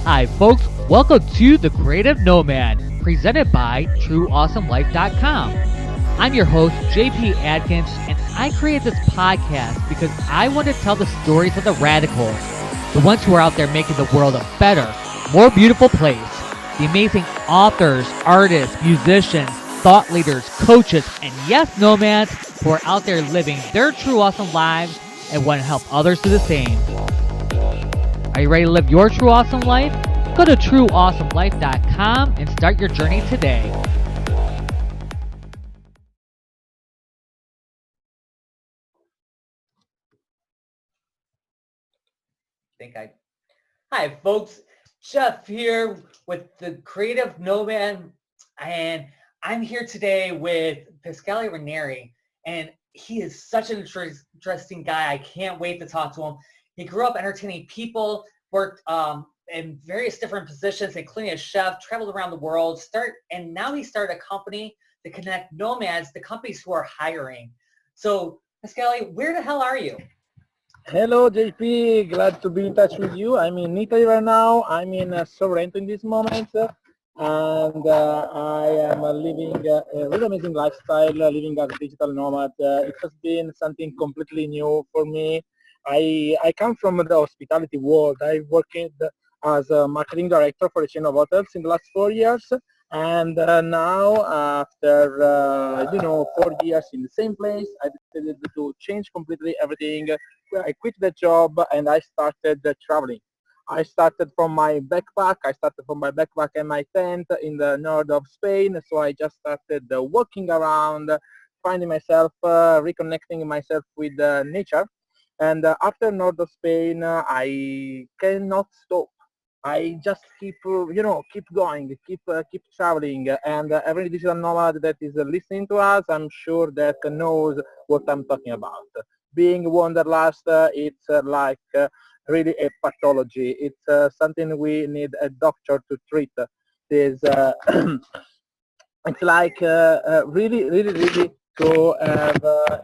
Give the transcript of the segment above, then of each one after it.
Hi, folks. Welcome to The Creative Nomad, presented by TrueAwesomeLife.com. I'm your host, JP Adkins, and I create this podcast because I want to tell the stories of the radicals, the ones who are out there making the world a better, more beautiful place. The amazing authors, artists, musicians, thought leaders, coaches, and yes, nomads who are out there living their true awesome lives and want to help others do the same. Are you ready to live your true awesome life? Go to TrueAwesomeLife.com and start your journey today. Hi, folks. Jeff here with the Creative Nomad, and I'm here today with Pasquale Ramieri, and he is such an interesting guy. I can't wait to talk to him. He grew up entertaining people, worked in various different positions, including a chef, traveled around the world, and now he started a company to connect nomads to companies who are hiring. So, Pasquale, where the hell are you? Hello, JP. Glad to be in touch with you. I'm in Italy right now. I'm in Sorrento in this moment, and I am living a really amazing lifestyle, living as a digital nomad. It has been something completely new for me. I come from the hospitality world. I worked as a marketing director for a chain of hotels in the last 4 years. And now, after 4 years in the same place, I decided to change completely everything. I quit the job and I started traveling. I started from my backpack. I started from my backpack and my tent in the north of Spain. So I just started walking around, finding myself, reconnecting myself with nature. And after north of Spain, I cannot stop. I just keep going, keep traveling, and every digital nomad that is listening to us, I'm sure that knows what I'm talking about. Being wanderlust, it's really a pathology. It's something we need a doctor to treat. There's it's really to have a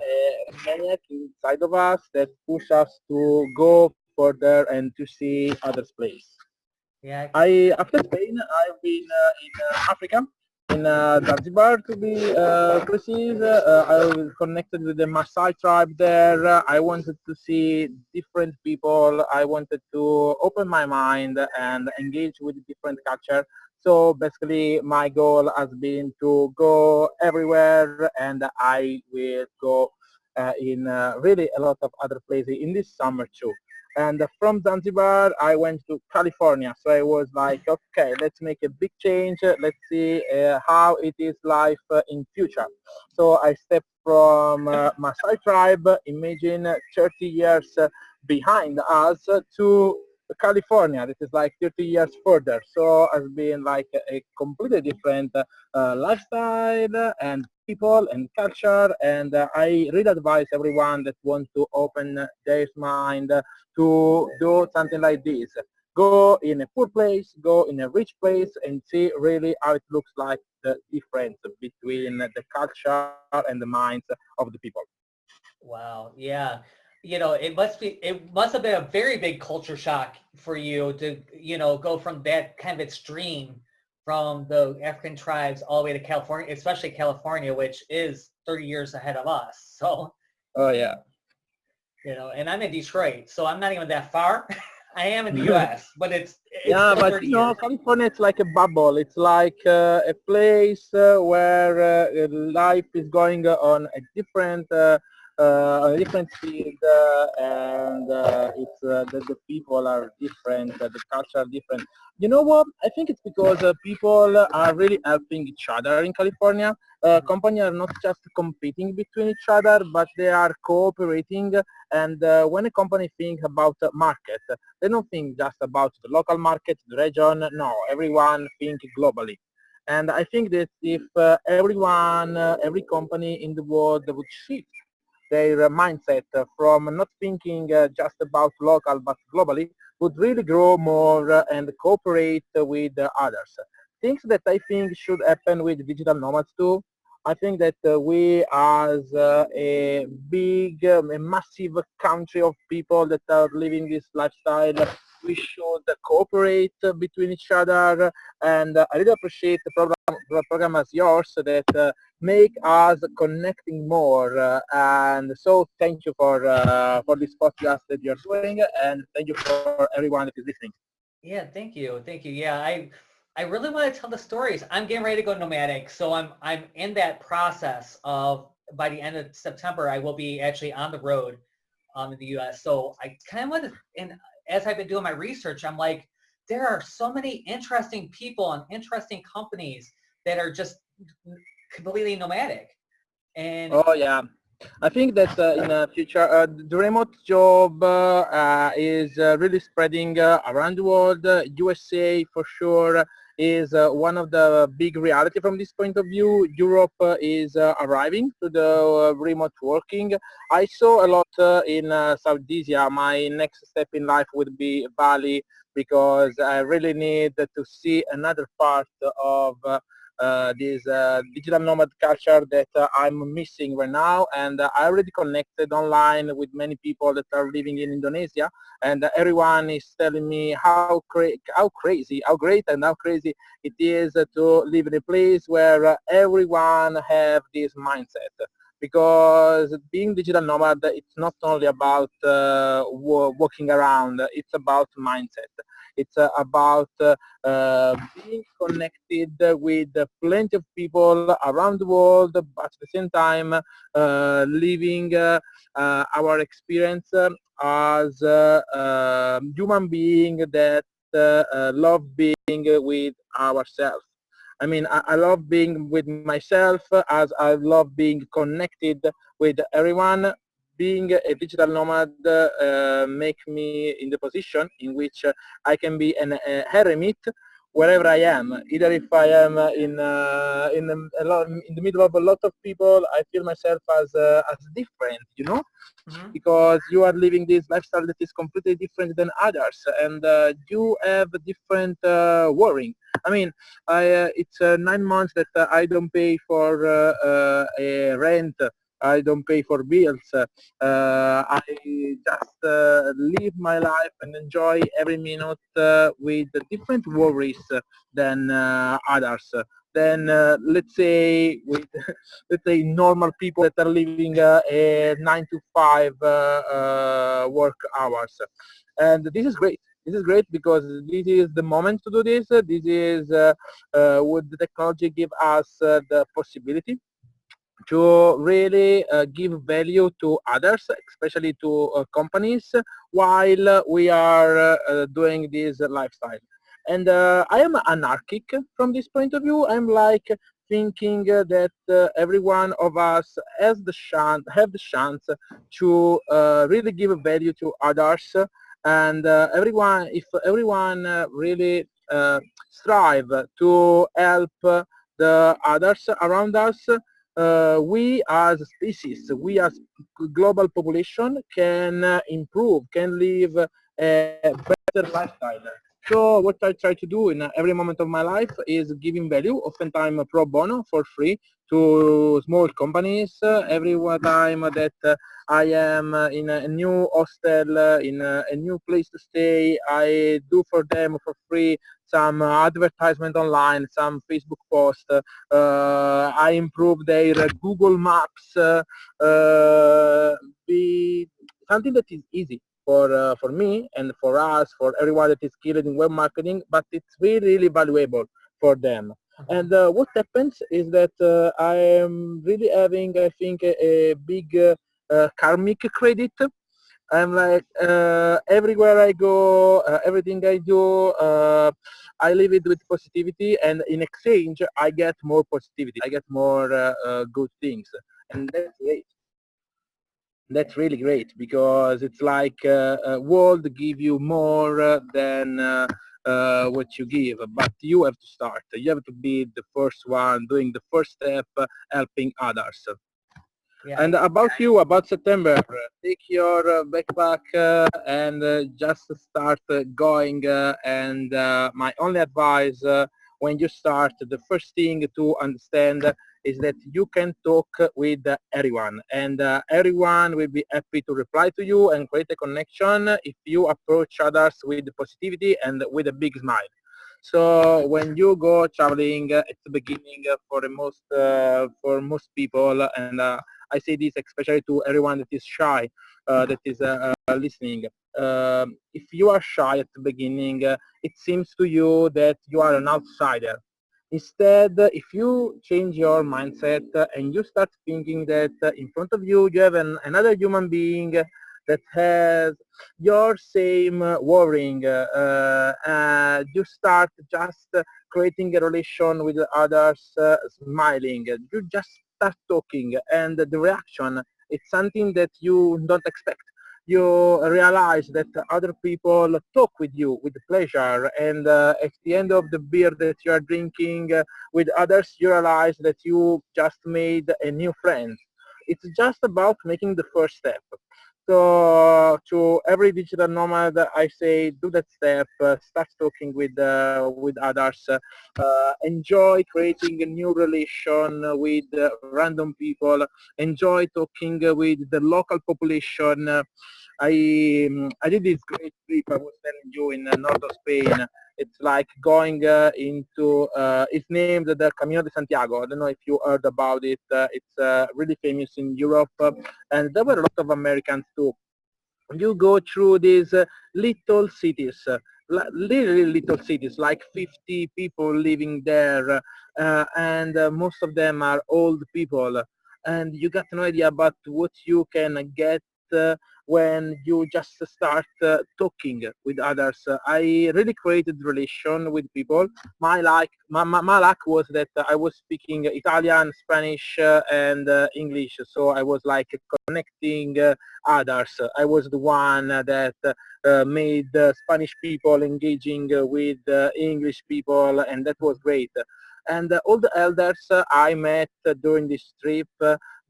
maniac inside of us that push us to go further and to see other place. Yeah. After Spain, I've been in Africa, in Zanzibar to be precise. I was connected with the Maasai tribe there. I wanted to see different people. I wanted to open my mind and engage with different culture. So basically, my goal has been to go everywhere, and I will go in really a lot of other places in this summer too. And from Zanzibar, I went to California. So I was like, okay, let's make a big change. Let's see how it is life in future. So I stepped from Maasai tribe, imagine 30 years behind us, to California. This is like 30 years further. So it's been like a completely different lifestyle and people and culture. And I really advise everyone that wants to open their mind to do something like this. Go in a poor place, go in a rich place, and see really how it looks like the difference between the culture and the minds of the people. Wow. Yeah. It must have been a very big culture shock for you to, go from that kind of extreme from the African tribes all the way to California, especially California, which is 30 years ahead of us. So, Oh yeah. and I'm in Detroit, so I'm not even that far. I am in the US, but it's Yeah, still but 30 years. California, it's like a bubble. It's like a place where life is going on a different speed, and the people are different, the culture are different. You know what? I think it's because people are really helping each other in California. Companies are not just competing between each other, but they are cooperating. And when a company thinks about market, they don't think just about the local market, the region. No, everyone think globally. And I think that if everyone, every company in the world would shift their mindset from not thinking just about local but globally, would really grow more and cooperate with others. Things that I think should happen with digital nomads too. I think that we as a massive country of people that are living this lifestyle we should cooperate between each other, and I really appreciate the program as yours that make us connecting more. And so thank you for this podcast that you're doing, and thank you for everyone that is listening. Yeah, thank you. Thank you. Yeah, I really want to tell the stories. I'm getting ready to go nomadic, so I'm in that process of by the end of September I will be actually on the road in the US. So I kind of want to, and as I've been doing my research, I'm like, there are so many interesting people and interesting companies that are just completely nomadic. And Oh yeah, I think that in the future the remote job is really spreading around the world. USA for sure is one of the big reality from this point of view. Europe is arriving to the remote working. I saw a lot in South Asia. My next step in life would be Bali because I really need to see another part of this digital nomad culture that I'm missing right now. And I already connected online with many people that are living in Indonesia, and everyone is telling me how crazy, how great, and how crazy it is to live in a place where everyone have this mindset. Because being digital nomad, it's not only about walking around, it's about mindset. It's about being connected with plenty of people around the world, but at the same time living our experience as human being that love being with ourselves. I mean, I love being with myself as I love being connected with everyone. Being a digital nomad make me in the position in which I can be an hermit wherever I am. Either if I am in the middle of a lot of people, I feel myself as different, you know, Mhm. because you are living this lifestyle that is completely different than others, and you have a different worrying. I mean, it's 9 months that I don't pay for a rent. I don't pay for bills. I just live my life and enjoy every minute with different worries than others. Then let's say with let's say normal people that are living a 9 to 5 work hours, and this is great. This is great because this is the moment to do this. This is what the technology give us the possibility to really give value to others, especially to companies, while we are doing this lifestyle. And I am anarchic from this point of view. I'm like thinking that every one of us has the chance, have the chance to really give value to others. And if everyone really strive to help the others around us, we as a species, we as global population can improve, can live a better lifestyle. So what I try to do in every moment of my life is giving value, oftentimes pro bono, for free, to small companies. Every time that I am in a new hostel, in a new place to stay, I do for them for free some advertisement online, some Facebook post. I improve their Google Maps. Be something that is easy for me and for us, for everyone that is skilled in web marketing, but it's really, really valuable for them. And what happens is that I am really having, I think, a big karmic credit. I'm like everywhere I go, everything I do, I live it with positivity, and in exchange, I get more positivity. I get more good things, and that's great. That's really great because it's like world give you more than what you give, but you have to start. You have to be the first one doing the first step, helping others. Yeah. And about you, about September, take your backpack and just start going. And my only advice when you start, the first thing to understand is that you can talk with everyone, and everyone will be happy to reply to you and create a connection if you approach others with positivity and with a big smile. So when you go traveling at the beginning for most people, and I say this especially to everyone that is shy, that is listening. If you are shy at the beginning, it seems to you that you are an outsider. Instead, if you change your mindset and you start thinking that in front of you you have another human being that has your same worrying, you start just creating a relation with others, smiling. You just start talking, and the reaction, it's something that you don't expect. You realize that other people talk with you with pleasure, and at the end of the beer that you are drinking with others, you realize that you just made a new friend. It's just about making the first step. So to every digital nomad, I say do that step, start talking with others, enjoy creating a new relation with random people, enjoy talking with the local population. I did this great trip I was telling you in north of Spain. It's like going into, it's named the Camino de Santiago. I don't know if you heard about it. It's really famous in Europe, and there were a lot of Americans too. You go through these little cities, literally little cities, like 50 people living there, and most of them are old people. And you got no idea about what you can get when you just start talking with others. I really created relation with people. My luck was that I was speaking Italian, Spanish, and English, so I was like connecting others. I was the one that made Spanish people engaging with English people, and that was great. And all the elders I met during this trip,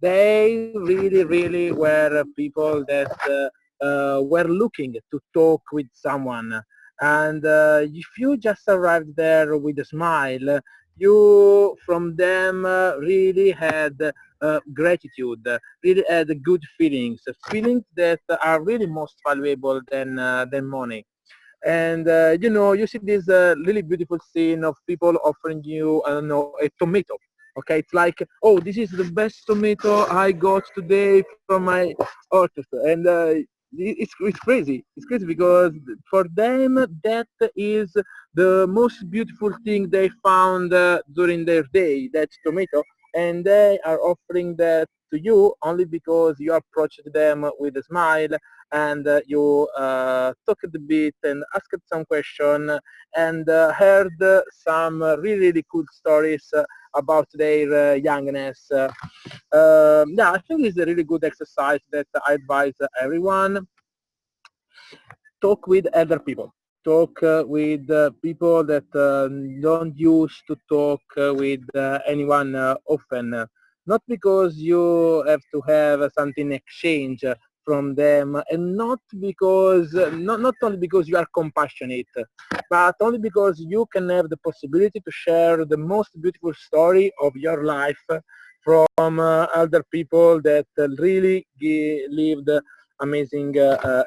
they really were people that were looking to talk with someone. And if you just arrived there with a smile, you from them really had gratitude, really had good feelings, feelings that are really most valuable than money. And you see this really beautiful scene of people offering you, I don't know, a tomato. Okay, it's like, oh, this is the best tomato I got today from my orchard. And it's crazy. It's crazy because for them that is the most beautiful thing they found during their day, that tomato, and they are offering that to you only because you approached them with a smile, and you talked a bit and asked some question, and heard some really cool stories about their youngness. Yeah, I think it's a really good exercise that I advise everyone. Talk with other people. Talk with people that don't used to talk with anyone often. Not because you have to have something exchange from them, and not because not only because you are compassionate, but only because you can have the possibility to share the most beautiful story of your life from other people that really lived amazing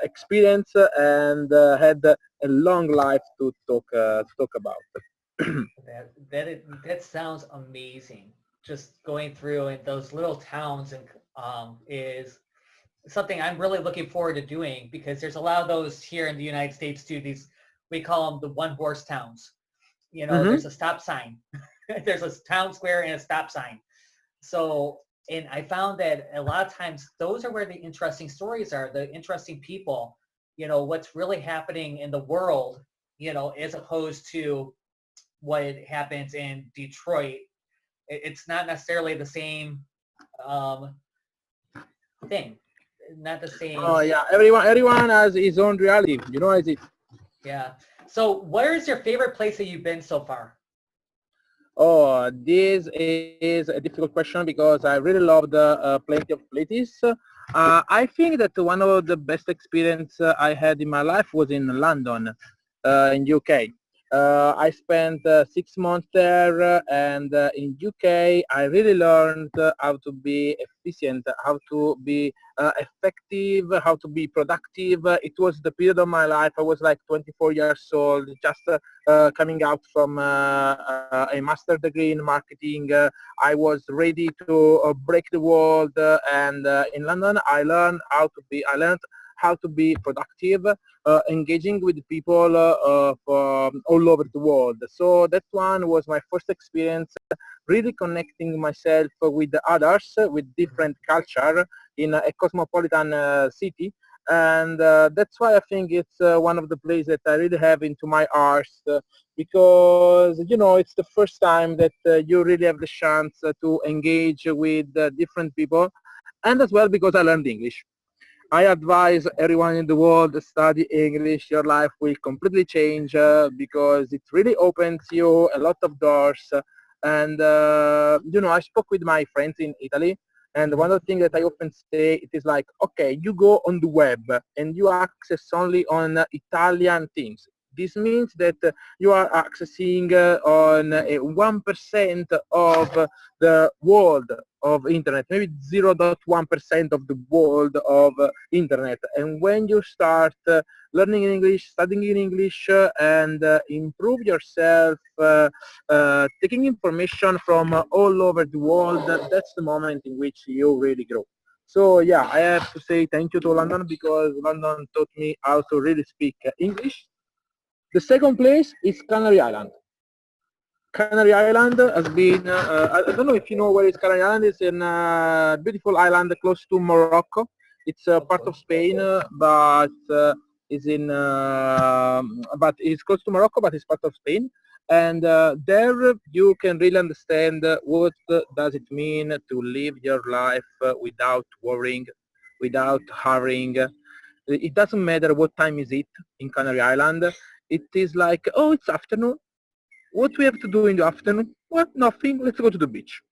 experience and had a long life to talk about. That sounds amazing. Just going through in those little towns and is something I'm really looking forward to doing, because there's a lot of those here in the United States too. These, we call them the one horse towns. You know, Mm-hmm. there's a stop sign. There's a town square and a stop sign. So, and I found that a lot of times those are where the interesting stories are, the interesting people, you know, what's really happening in the world, you know, as opposed to what happens in Detroit. It's not necessarily the same um, thing. Not the same. Oh yeah, everyone has his own reality. You know, as it. Yeah. So where is your favorite place that you've been so far? Oh, this is a difficult question because I really love the plenty of places. I think that one of the best experience I had in my life was in London, in UK. I spent 6 months there, and in UK, I really learned how to be efficient, how to be effective, how to be productive. It was the period of my life. I was like 24 years old, just coming out from a master degree in marketing. I was ready to break the world, and in London, I learned how to be productive, engaging with people from all over the world. So that one was my first experience, really connecting myself with the others, with different culture in a cosmopolitan city. And that's why I think it's one of the places that I really have into my heart, because it's the first time that you really have the chance to engage with different people, and as well because I learned English. I advise everyone in the world to study English. Your life will completely change because it really opens you a lot of doors. And I spoke with my friends in Italy, and one of the things that I often say, it is like, okay, you go on the web and you access only on Italian things. This means that you are accessing on 1% of the world of internet, maybe 0.1% of the world of internet. And when you start learning English, studying in English, and improve yourself, taking information from all over the world, that's the moment in which you really grow. So yeah, I have to say thank you to London, because London taught me how to really speak English. The second place is Canary Island. Canary Island has been, I don't know if you know where is Canary Island. It's in a beautiful island close to Morocco. It's part of Spain, but it's close to Morocco, but it's part of Spain. And there you can really understand what does it mean to live your life without worrying, without hurrying. It doesn't matter what time is it in Canary Island. It is like, oh, it's afternoon. What we have to do in the afternoon? Well, nothing. Let's go to the beach.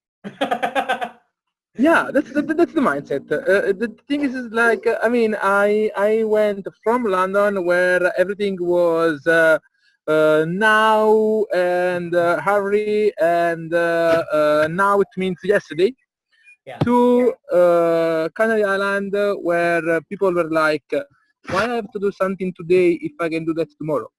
Yeah, that's the mindset. The thing is like, I went from London where everything was now and hurry, and now it means yesterday, Yeah. to Canary Island where people were like, why I have to do something today if I can do that tomorrow?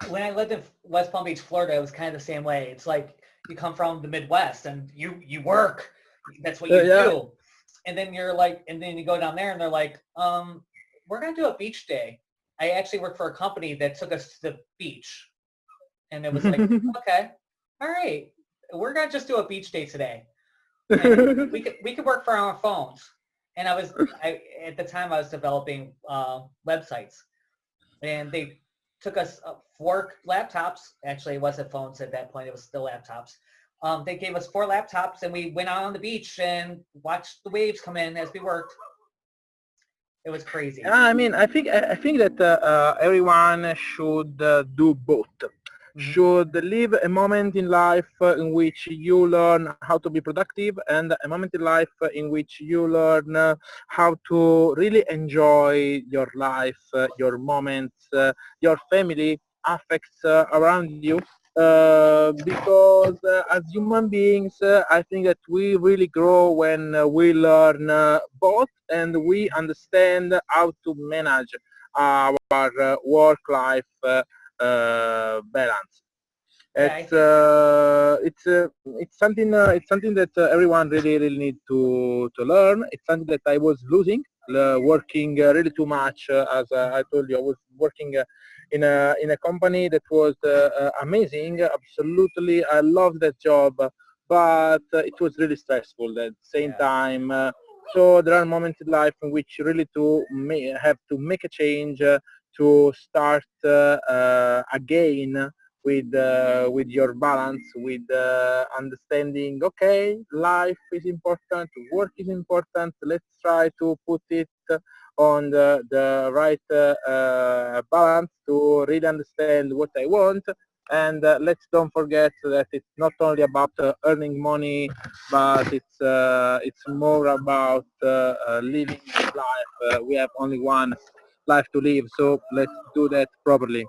When I lived in West Palm Beach, Florida, it was kind of the same way. It's like you come from the Midwest and you work. That's what you Yeah. do. And then you're like, and then you go down there and they're like, we're going to do a beach day. I actually worked for a company that took us to the beach. And it was like, okay, all right, we're going to just do a beach day today. And we could work for our phones. And at the time I was developing websites, and they took us 4 laptops. Actually, it wasn't phones at that point. It was still laptops. They gave us 4 laptops, and we went out on the beach and watched the waves come in as we worked. It was crazy. I think that everyone should do both. Should live a moment in life in which you learn how to be productive, and a moment in life in which you learn how to really enjoy your life, your moments, your family, affects around you. Because as human beings, I think that we really grow when we learn both, and we understand how to manage our work-life balance. Yeah, It's something that everyone really need to learn. It's something that I was losing, working really too much. As I told you, I was working in a company that was amazing. Absolutely, I loved that job, but it was really stressful at the same time. So there are moments in life in which you really have to make a change, to start again with your balance, with understanding, okay, life is important, work is important. Let's try to put it on the right balance to really understand what I want. And let's don't forget that it's not only about earning money, but it's more about living life. We have only one life to live, so let's do that properly.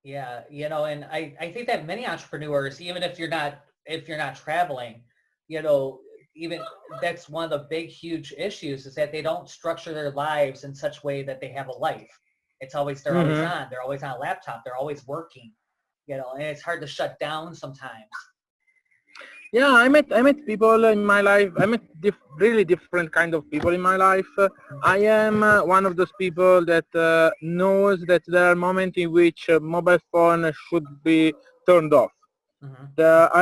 Yeah, and I think that many entrepreneurs, even if you're not traveling, you know, even that's one of the big, huge issues is that they don't structure their lives in such way that they have a life. They're always Hmm. on. They're always on a laptop. They're always working, and it's hard to shut down sometimes. Yeah, I met people in my life. I met really different kind of people in my life. I am one of those people that knows that there are moments in which mobile phone should be turned off. Hmm.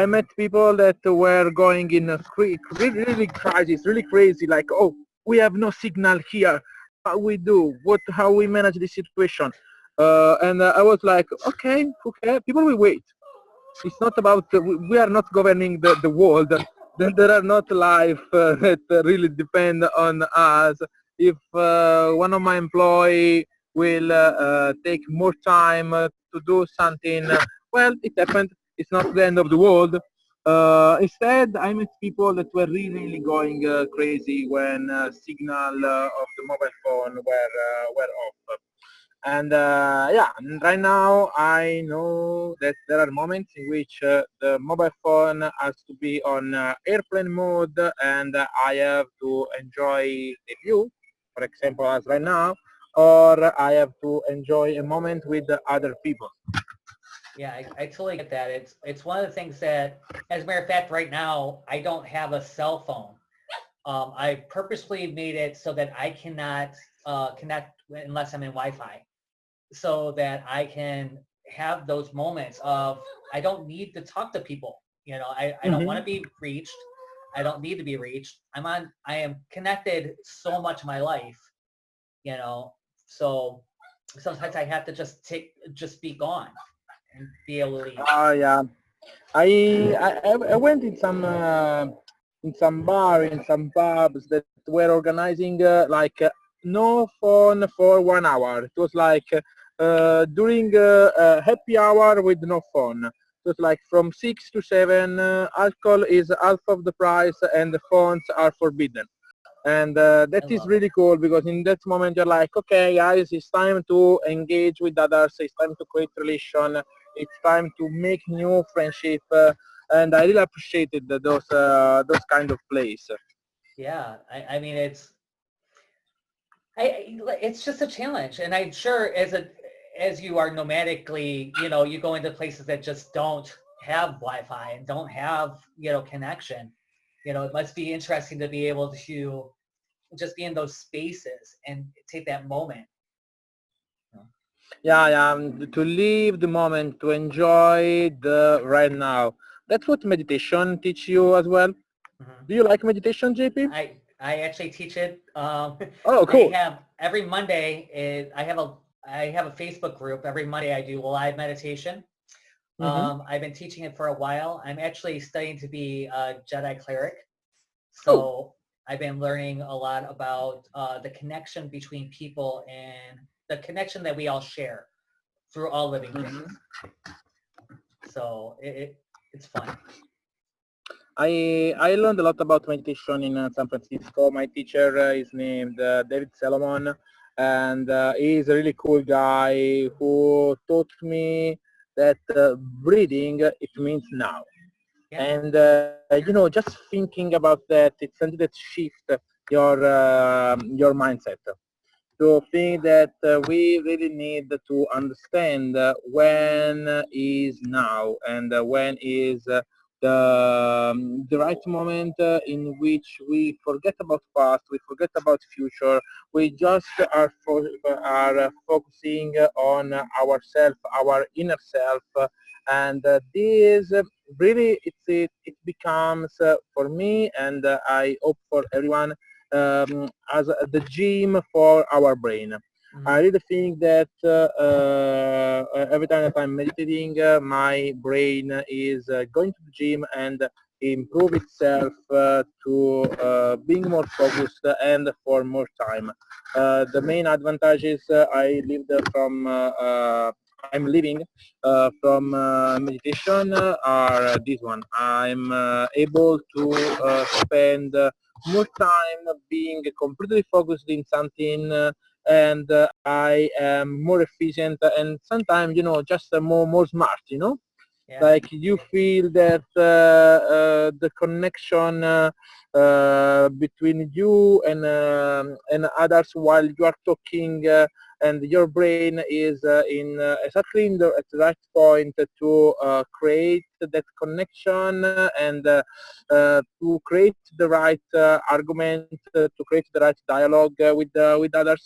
I met people that were going in a really, really crisis, really crazy, like, oh, we have no signal here. How we do? How we manage this situation? And I was like, okay, okay, people will wait. It's not about, we are not governing the world. There are not life that really depend on us. If one of my employee will take more time to do something, well, it happened. It's not the end of the world. Instead, I met people that were really, really going crazy when signal of the mobile phone were off. And yeah, and right now I know that there are moments in which the mobile phone has to be on airplane mode, and I have to enjoy the view, for example, as right now, or I have to enjoy a moment with the other people. Yeah, I totally get that. It's one of the things that, as a matter of fact, right now I don't have a cell phone. I purposely made it so that I cannot connect unless I'm in Wi-Fi, so that I can have those moments of I don't need to talk to people. I don't want to Hmm. be reached. I don't need to be reached. I am connected so much of my life, you know. So sometimes I have to just be gone and be able to leave. Yeah, I went in some bar, in some pubs that were organizing like no phone for 1 hour. It was like during happy hour with no phone. It was like from 6 to 7. Alcohol is half of the price, and the phones are forbidden. And that I is love it. really cool because in that moment you're like, okay, guys, it's time to engage with others. It's time to create relation. It's time to make new friendship. And I really appreciated those kind of plays. Yeah, I mean it's just a challenge, and I'm sure as you are nomadically, you go into places that just don't have Wi-Fi and don't have connection. It must be interesting to be able to just be in those spaces and take that moment. Yeah, yeah, to live the moment, to enjoy the right now. That's what meditation teach you as well. Mhm. Do you like meditation, JP? I actually teach it. Oh, I cool. have every Monday. I have a Facebook group. Every Monday I do live meditation. Hmm. I've been teaching it for a while. I'm actually studying to be a Jedi cleric. Oh. So I've been learning a lot about the connection between people and the connection that we all share through all living things. Mhm. So it's fun. I learned a lot about meditation in San Francisco. My teacher is named David Salomon, and he's a really cool guy who taught me that breathing it means now. Yeah. And just thinking about that, it's something that shifts your mindset. To think that we really need to understand when is now, and when is the right moment in which we forget about past, we forget about future, we just are focusing on ourself, our inner self, and this really it becomes for me, and I hope for everyone, as the gym for our brain. I Hmm. really think that every time that I'm meditating, my brain is going to the gym and improve itself to being more focused and for more time. The main advantages I'm living from meditation are this one. I'm able to spend more time being completely focused in something, and I am more efficient, and sometimes, just more smart, Yeah. like you feel that the connection between you and others while you are talking, and your brain is in exactly at the right point to create that connection, and to create the right argument, to create the right dialogue with others.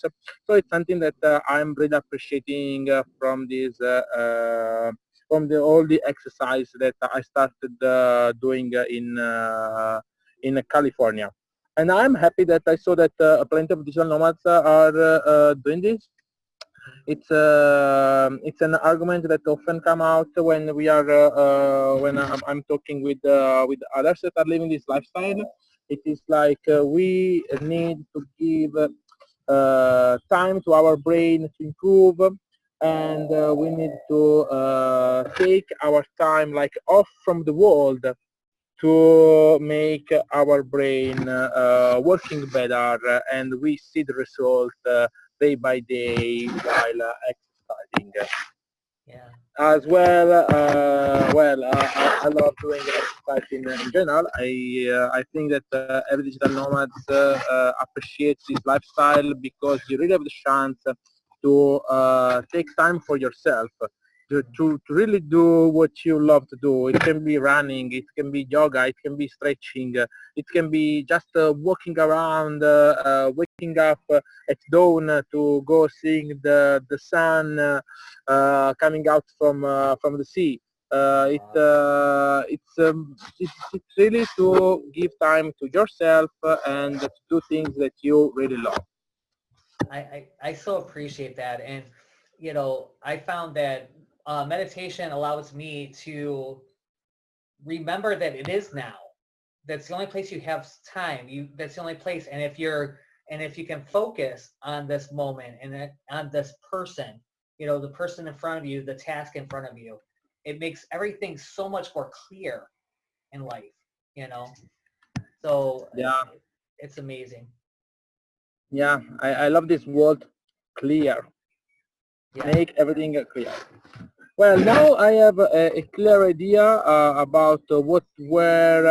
So it's something that I'm really appreciating from all the exercise that I started doing in California. And I'm happy that I saw that plenty of digital nomads are doing this. It's an argument that often come out when I'm talking with others that are living this lifestyle. It is like we need to give time to our brain to improve, and we need to take our time like off from the world to make our brain working better, and we see the result day by day while exercising. Yeah. As well, I love doing exercise in general. I think that every digital nomad appreciates this lifestyle because you really have the chance to take time for yourself, to really do what you love to do. It can be running, it can be yoga, it can be stretching, it can be just walking around, waking up at dawn to go seeing the sun coming out from the sea. It's really to give time to yourself and to do things that you really love. I so appreciate that. And, I found that meditation allows me to remember that it is now. That's the only place you have time. That's the only place. And if you can focus on this moment and on this person, the person in front of you, the task in front of you, it makes everything so much more clear in life, you know? So Yeah, it's amazing. yeah. I love this word, clear. Yeah. Make everything clear. Well, now I have a clear idea about where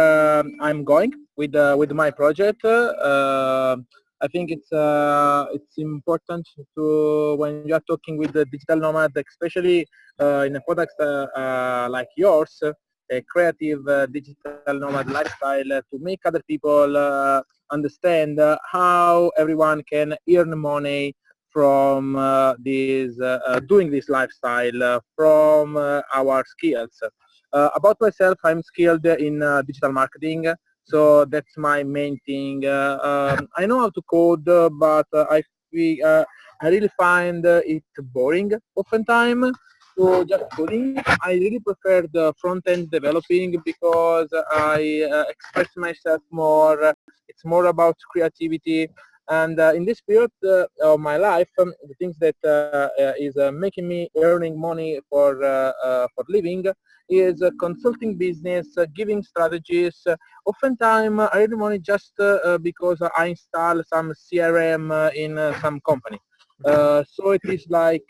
I'm going with my project. I think it's important to, when you are talking with the digital nomad, especially in a product like yours, a creative digital nomad lifestyle, to make other people understand how everyone can earn money from doing this lifestyle from our skills. About myself, I'm skilled in digital marketing, so that's my main thing. I know how to code, but I really find it boring oftentimes. So just coding, I really prefer the front-end developing because I express myself more. It's more about creativity, and in this period of my life, the things that is making me earning money for living is consulting business, giving strategies. Oftentimes, I earn money just because I install some CRM in some company. So it is like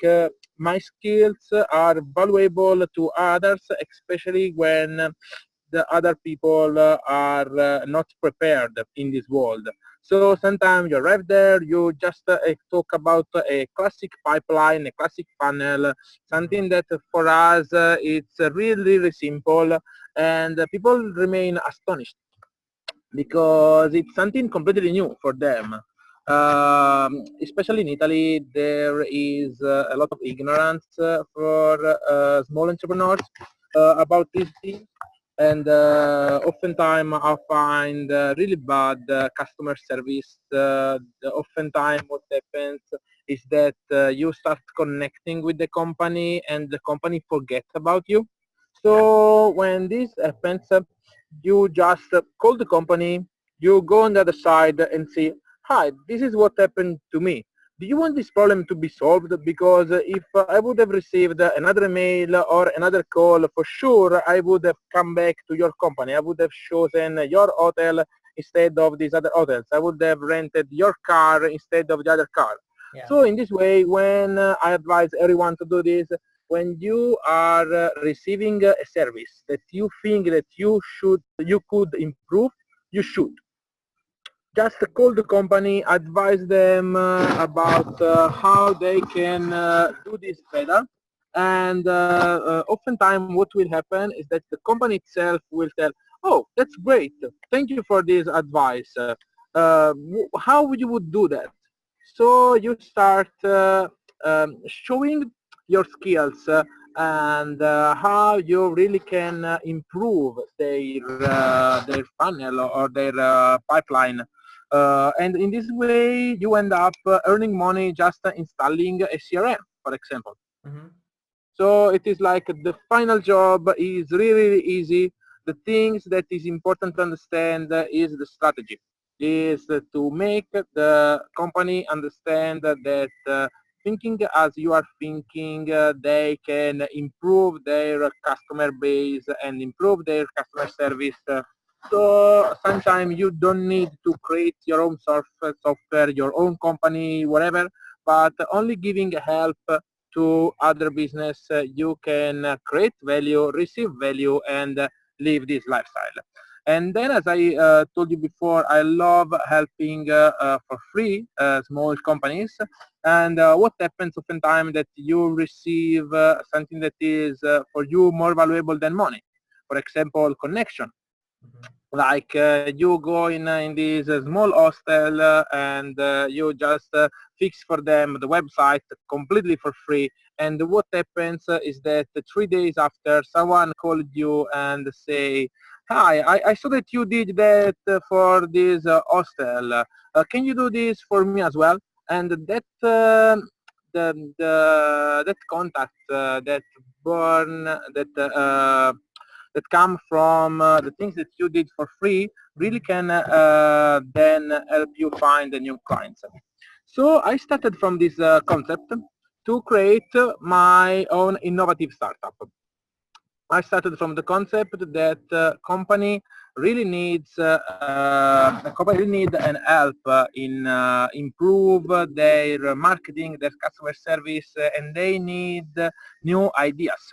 my skills are valuable to others, especially when the other people are not prepared in this world. So sometimes you arrive there, you just talk about a classic pipeline, a classic funnel, something that for us it's really, really simple, and people remain astonished because it's something completely new for them. Especially in Italy, there is a lot of ignorance for small entrepreneurs about these things, and oftentimes I find really bad customer service. Oftentimes what happens is that you start connecting with the company and the company forgets about you. So when this happens, you just call the company, you go on the other side and say, hi, this is what happened to me. Do you want this problem to be solved? Because if I would have received another mail or another call, for sure I would have come back to your company. I would have chosen your hotel instead of these other hotels. I would have rented your car instead of the other car. Yeah. So in this way, when I advise everyone to do this, when you are receiving a service that you think that you could improve, you should just call the company, advise them about how they can do this better. And oftentimes what will happen is that the company itself will tell, oh, that's great. Thank you for this advice. How you would do that? So you start showing your skills and how you really can improve their funnel or their pipeline. And in this way, you end up earning money just installing a CRM, for example. Mm-hmm. So it is like the final job is really, really easy. The things that is important to understand is the strategy, is to make the company understand that thinking as you are thinking, they can improve their customer base and improve their customer service. So sometimes you don't need to create your own software, your own company, whatever, but only giving help to other business, you can create value, receive value, and live this lifestyle. And then, as I told you before, I love helping for free small companies. And what happens oftentimes that you receive something that is for you more valuable than money. For example, connection. Mm-hmm. Like you go in this small hostel and you just fix for them the website completely for free, and what happens is that 3 days after someone called you and say, hi, I saw that you did that for this hostel, can you do this for me as well? And that contact that burn that come from the things that you did for free really can then help you find the new clients. So I started from this concept to create my own innovative startup. I started from the concept that company really needs the company really need an help in improve their marketing, their customer service, and they need new ideas.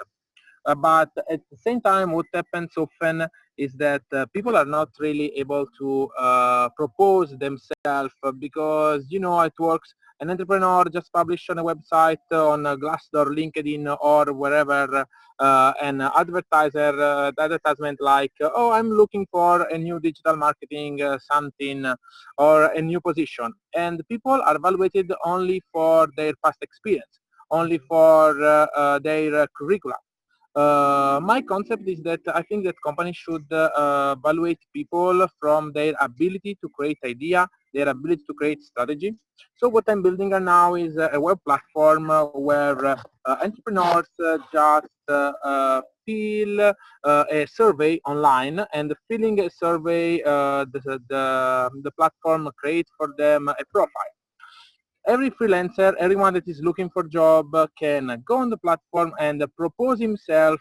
But at the same time, what happens often is that people are not really able to propose themselves because you know how it works. An entrepreneur just publish on a website, on Glassdoor, LinkedIn, or wherever, an advertisement like, oh, I'm looking for a new digital marketing something or a new position. And people are evaluated only for their past experience, only for their curricula. My concept is that I think that companies should evaluate people from their ability to create idea, their ability to create strategy. So what I'm building now is a web platform where entrepreneurs just fill a survey online, and filling a survey, the platform creates for them a profile. Every freelancer, everyone that is looking for job can go on the platform and propose himself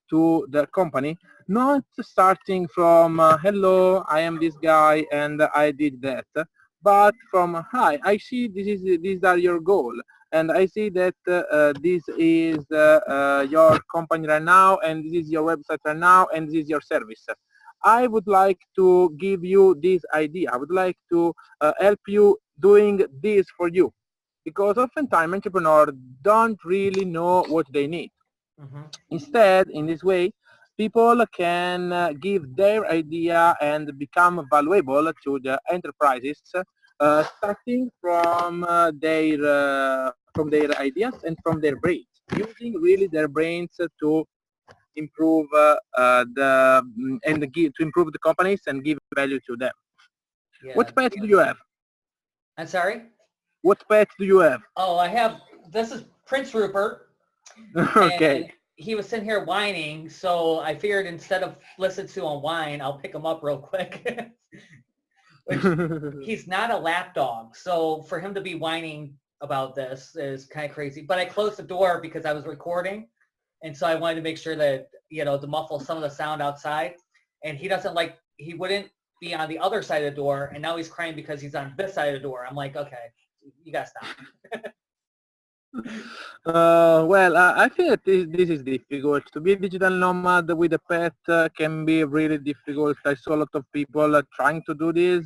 to the company, not starting from hello, I am this guy and I did that, but from hi, I see these are your goal, and I see that this is your company right now, and this is your website right now, and this is your service. I would like to give you this idea. I would like to help you doing this for you, because oftentimes entrepreneurs don't really know what they need. Mm-hmm. Instead, in this way, people can give their idea and become valuable to the enterprises, starting from their ideas and from their brains, using really their brains to improve to improve the companies and give value to them. Yeah. What pet do you have? I'm sorry. What pet do you have? Oh, I have. This is Prince Rupert, Okay. and he was sitting here whining. So I figured instead of listen to him whine, I'll pick him up real quick. Which he's not a lap dog, so for him to be whining about this is kind of crazy. But I closed the door because I was recording, and so I wanted to make sure that to muffle some of the sound outside. And he wouldn't be on the other side of the door, and now he's crying because he's on this side of the door. I'm like, okay. You gotta stop. Well, I think that this is difficult. To be a digital nomad with a pet can be really difficult. I saw a lot of people trying to do this,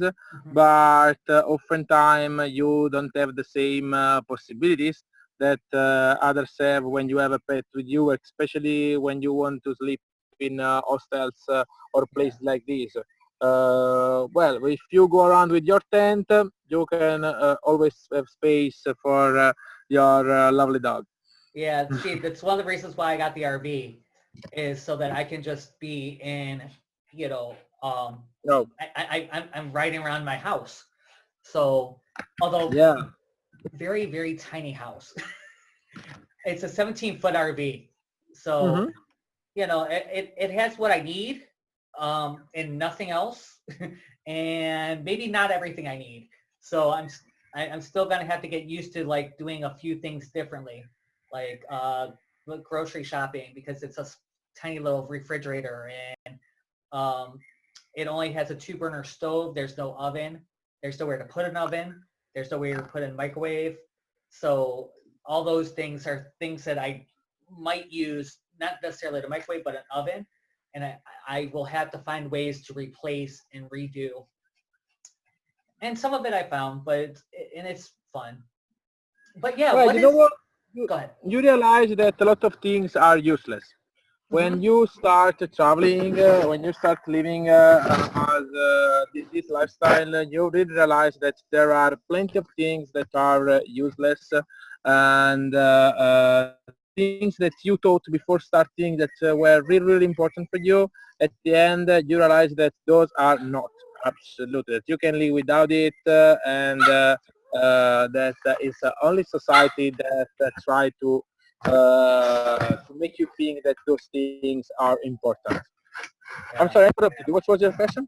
but oftentimes you don't have the same possibilities that others have when you have a pet with you, especially when you want to sleep in hostels or places like this. Well, if you go around with your tent, you can always have space for your lovely dog. Yeah, see, that's one of the reasons why I got the RV, is so that I can just be in, you know, No. I'm riding around my house. So, although Yeah. very, very tiny house. It's a 17-foot RV. So, Mm-hmm. it has what I need, and nothing else, and maybe not everything I need. So I'm still gonna have to get used to like doing a few things differently, like grocery shopping, because it's a tiny little refrigerator, and um, it only has a 2-burner stove. There's no oven. There's nowhere to put an oven. There's nowhere to put in a microwave. So all those things are things that I might use, not necessarily the microwave, but an oven. And I will have to find ways to replace and redo. And some of it I found, and it's fun. But yeah, Well, what you know is, what? You, go ahead. you realize that a lot of things are useless. When you start traveling, when you start living as this lifestyle, you really realize that there are plenty of things that are useless, and things that you thought before starting that were really, really important for you, at the end you realize that those are not absolutely. That you can live without it, and that is only society that try to make you think that those things are important. I'm sorry, I interrupted you. What was your question?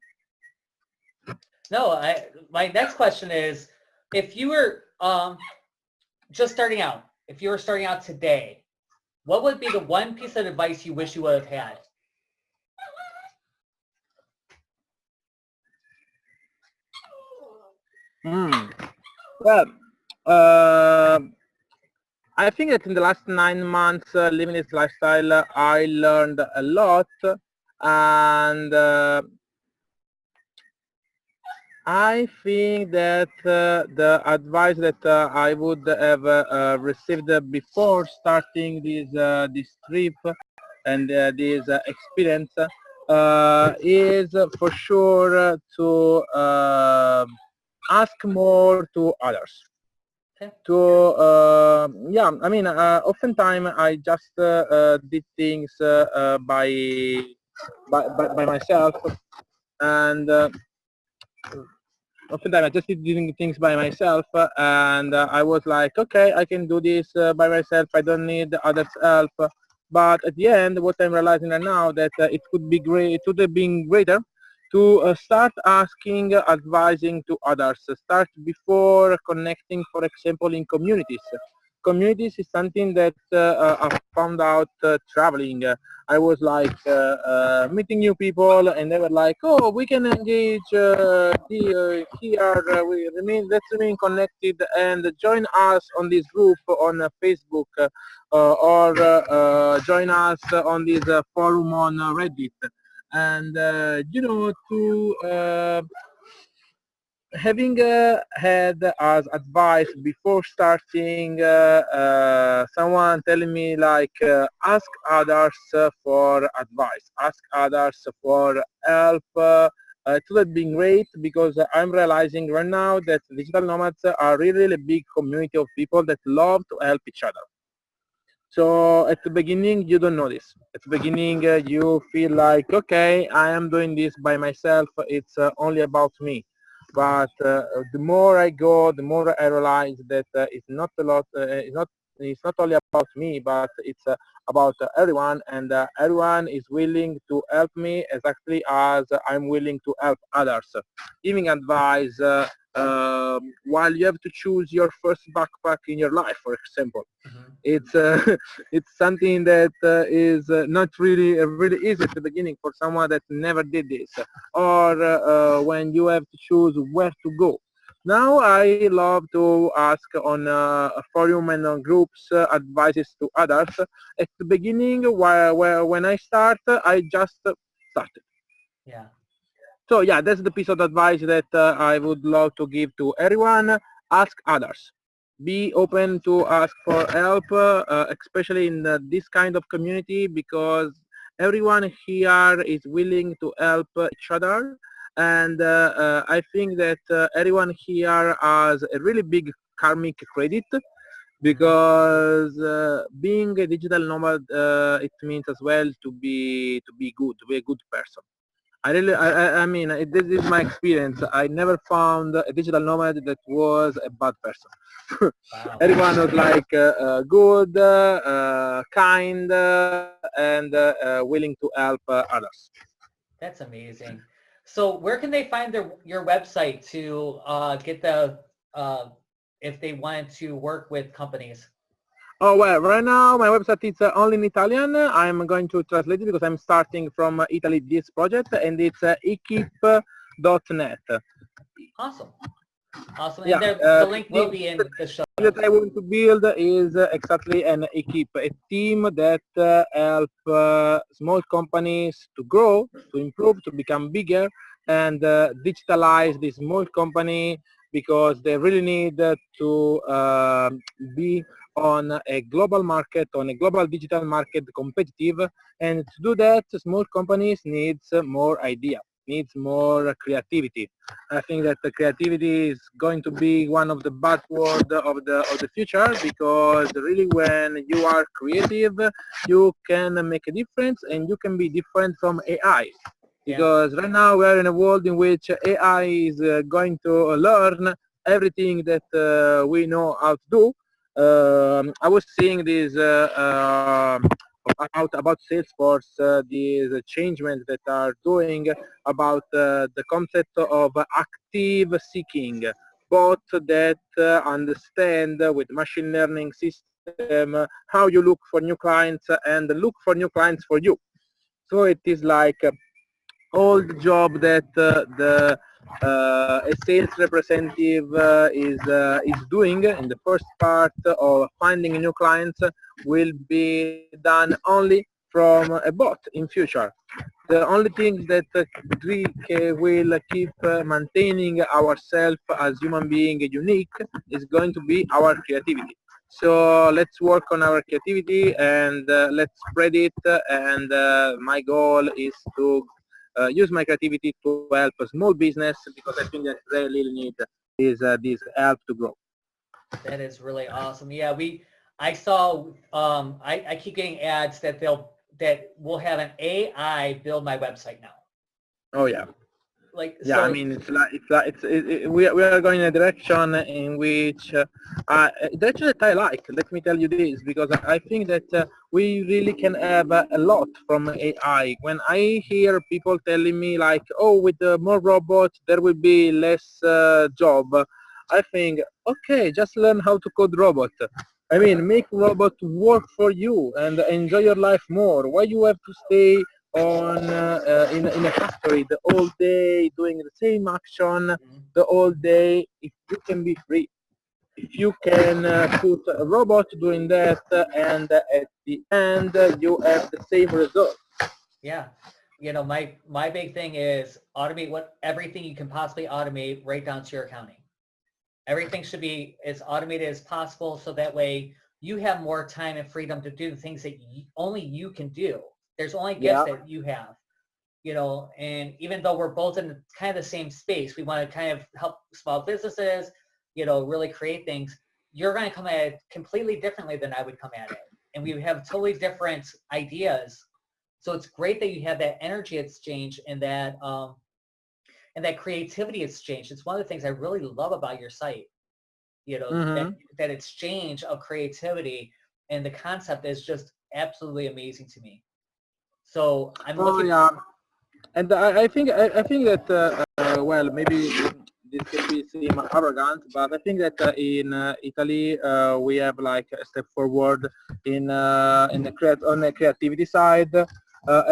No, my next question is, if you were just starting out, if you were starting out today, what would be the one piece of advice you wish you would have had? Well, uh, I think that in the last 9 months living this lifestyle, I learned a lot, and I think that the advice that I would have received before starting this trip and this experience is for sure to ask more to others. Okay. Yeah, I mean, oftentimes I just did things by myself, and oftentimes I just did doing things by myself, and I was like, okay, I can do this by myself. I don't need others' help. But at the end, what I'm realizing right now that it could be great. It would have been greater to start asking, advising to others. Start before connecting, for example, in communities. Communities is something that I found out traveling. I was like meeting new people, and they were like, "Oh, we can engage here. Let's remain connected and join us on this group on Facebook, or join us on this forum on Reddit." And to having had as advice before starting, someone telling me like ask others for advice, ask others for help, it would have been great, because I'm realizing right now that digital nomads are really, really big community of people that love to help each other. So at the beginning, you don't know this. At the beginning, you feel like, okay, I am doing this by myself. It's only about me. But the more I go, the more I realize that it's not a lot. It's not only about me, but it's about everyone, and everyone is willing to help me exactly as I'm willing to help others. Giving advice while you have to choose your first backpack in your life, for example. It's it's something that is not really easy at the beginning for someone that never did this, or when you have to choose where to go. Now I love to ask on a forum and on groups advices to others. At the beginning, where when I start, I just started. Yeah. So yeah, that's the piece of advice that I would love to give to everyone. Ask others. Be open to ask for help, especially in this kind of community, because everyone here is willing to help each other. And I think that everyone here has a really big karmic credit, Hmm. because being a digital nomad, it means as well to be good, to be a good person. I mean, this is my experience. I never found a digital nomad that was a bad person. Wow. Everyone was like good, kind, and willing to help others. That's amazing. So where can they find your website to get uh, if they wanted to work with companies? Oh well, right now my website is only in Italian. I'm going to translate it because I'm starting from Italy this project, and it's equip.net. Awesome. Awesome. And Yeah, the link will the be in the show that notes. I want to build is exactly an equipe, a team that help small companies to grow, to improve, to become bigger, and digitalize this small company, because they really need to be on a global market, on a global digital market, competitive. And to do that, small companies needs more idea, needs more creativity. I think that the creativity is going to be one of the buzzwords of the future, because really when you are creative, you can make a difference, and you can be different from AI. Yeah. Because right now we are in a world in which AI is going to learn everything that we know how to do. I was seeing this about Salesforce, these changements that are doing about the concept of active seeking, bots that understand with machine learning system how you look for new clients and look for new clients for you. So it is like all the job that a sales representative is doing in the first part of finding new clients will be done only from a bot in future. The only thing that we will keep maintaining ourselves as human being unique is going to be our creativity. So let's work on our creativity, and let's spread it. And my goal is to use my creativity to help a small business, because I think that they really need this help to grow. That is really awesome. Yeah, I saw I keep getting ads that will have an AI build my website now. Oh yeah. Like Yeah, I so mean, we are going in a direction in which direction that I like. Let me tell you this, because I think that we really can have a lot from AI. When I hear people telling me like, oh, with more robots there will be less job, I think, okay, just learn how to code robot. I mean, make robot work for you and enjoy your life more. Why you have to stay on in a factory the whole day doing the same action Mhm. the whole day? If you can be free, if you can put a robot doing that, and at the end you have the same result. Yeah. My big thing is automate everything you can possibly automate right down to your accounting. Everything should be as automated as possible so that way you have more time and freedom to do the things that only you can do. There's only gifts Yeah. that you have, and even though we're both in kind of the same space, we want to kind of help small businesses, really create things. You're going to come at it completely differently than I would come at it. And we have totally different ideas. So it's great that you have that energy exchange and that creativity exchange. It's one of the things I really love about your site, Hmm. that exchange of creativity, and the concept is just absolutely amazing to me. So I'm Oh looking, yeah. And I think that well, maybe this can be seem arrogant, but I think that in Italy we have like a step forward on the creativity side.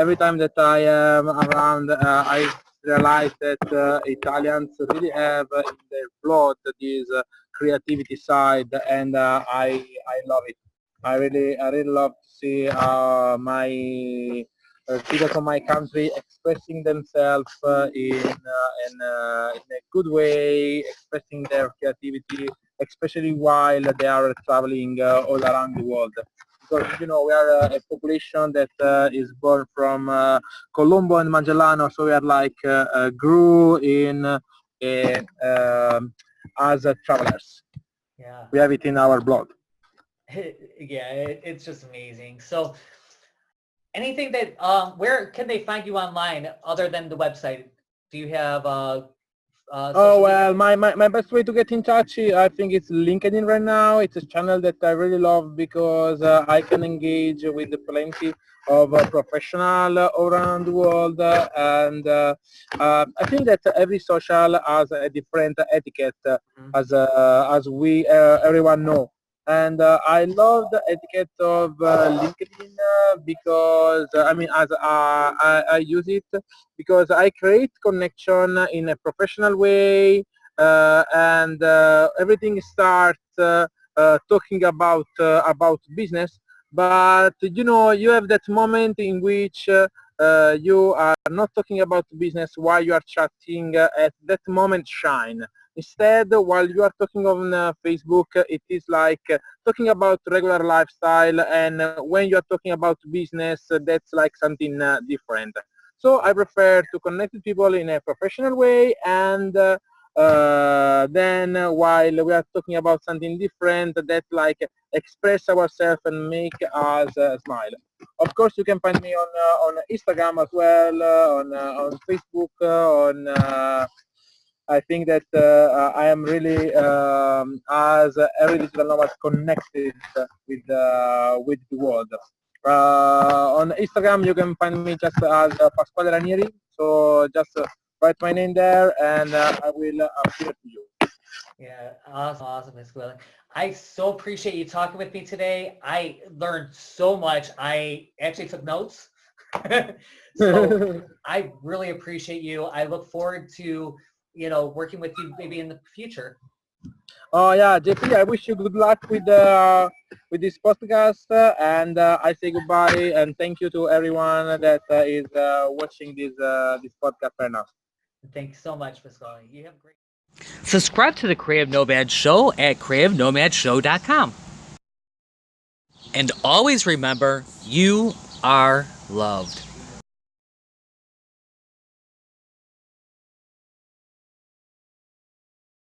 Every time that I am around, I realized that Italians really have in their blood this creativity side, and I love it. I really love to see my people from my country expressing themselves in a good way, expressing their creativity, especially while they are traveling all around the world. Because we are a population that is born from Colombo and Magellano, so we are like grew in as travelers. Yeah. We have it in our blood. Yeah, it's just amazing. So anything that, where can they find you online other than the website? Do you have Oh social well, media? my best way to get in touch, I think it's LinkedIn right now. It's a channel that I really love because I can engage with plenty of professional all around the world, and I think that every social has a different etiquette, as we everyone know. And I love the etiquette of LinkedIn because I mean, as I use it because I create connection in a professional way, and everything starts talking about business. But you have that moment in which you are not talking about business while you are chatting. At that moment, shine. Instead, while you are talking on Facebook, it is like talking about regular lifestyle, and when you are talking about business, that's like something different. So I prefer to connect with people in a professional way, and then while we are talking about something different, that like express ourselves and make us smile. Of course, you can find me on Instagram as well, on Facebook, on. I think that I am really, as every digital nomad, connected with the world. On Instagram, you can find me just as Pasquale Ramieri. So just write my name there, and I will appear to you. Yeah, awesome, Pasquale. I so appreciate you talking with me today. I learned so much. I actually took notes. So I really appreciate you. I look forward to, working with you maybe in the future. Oh yeah, JP, I wish you good luck with this podcast, and I say goodbye and thank you to everyone that is watching this podcast right now. Thanks so much, Pasquale. You have a great. Subscribe to the Creative Nomad Show at creativenomadshow.com. And always remember, you are loved.